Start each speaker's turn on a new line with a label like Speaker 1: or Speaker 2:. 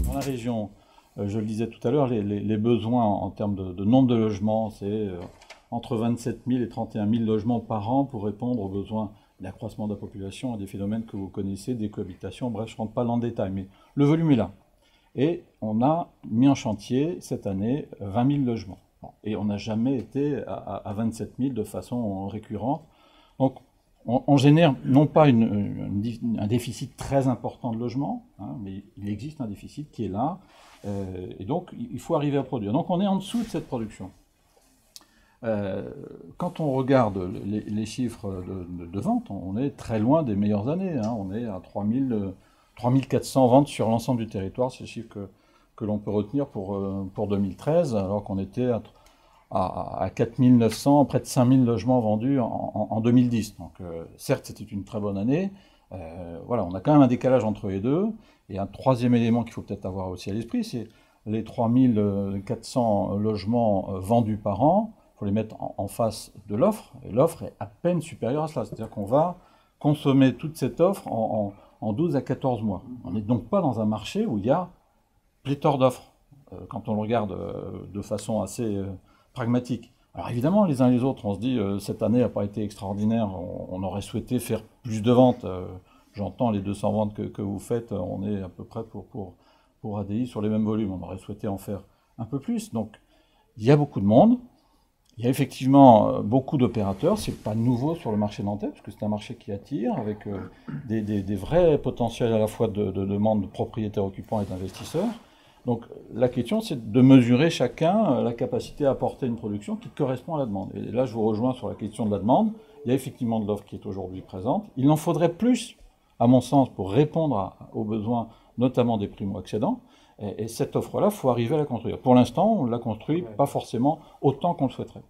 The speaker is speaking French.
Speaker 1: Dans la région, je le disais tout à l'heure, les besoins en termes de nombre de logements, c'est entre 27 000 et 31 000 logements par an pour répondre aux besoins d'accroissement de la population et des phénomènes que vous connaissez, des cohabitations. Bref, je ne rentre pas dans le détail, mais le volume est là. Et on a mis en chantier cette année 20 000 logements. Et on n'a jamais été à 27 000 de façon récurrente. Donc, on génère non pas un déficit très important de logements, hein, mais il existe un déficit qui est là, et donc il faut arriver à produire. Donc on est en dessous de cette production. Quand on regarde les chiffres de vente, on est très loin des meilleures années, hein. On est à 3 400 ventes sur l'ensemble du territoire, c'est le chiffre que l'on peut retenir pour 2013, alors qu'on était à 4 900, près de 5 000 logements vendus en 2010. Donc certes, c'était une très bonne année. Voilà, on a quand même un décalage entre les deux. Et un troisième élément qu'il faut peut-être avoir aussi à l'esprit, c'est les 3 400 logements vendus par an. Il faut les mettre en face de l'offre. Et l'offre est à peine supérieure à cela. C'est-à-dire qu'on va consommer toute cette offre en 12 à 14 mois. On n'est donc pas dans un marché où il y a pléthore d'offres, quand on le regarde de façon assez pragmatique. Alors évidemment, les uns et les autres, on se dit, cette année n'a pas été extraordinaire, on aurait souhaité faire plus de ventes. J'entends les 200 ventes que vous faites, on est à peu près pour ADI sur les mêmes volumes, on aurait souhaité en faire un peu plus. Donc il y a beaucoup de monde, il y a effectivement beaucoup d'opérateurs, c'est pas nouveau sur le marché nantais, parce que c'est un marché qui attire, avec des vrais potentiels à la fois de demande de propriétaires occupants et d'investisseurs. Donc la question, c'est de mesurer chacun la capacité à apporter une production qui correspond à la demande. Et là, je vous rejoins sur la question de la demande. Il y a effectivement de l'offre qui est aujourd'hui présente. Il en faudrait plus, à mon sens, pour répondre aux besoins, notamment des primo-accédants. Et cette offre-là, il faut arriver à la construire. Pour l'instant, on ne la construit pas forcément autant qu'on le souhaiterait.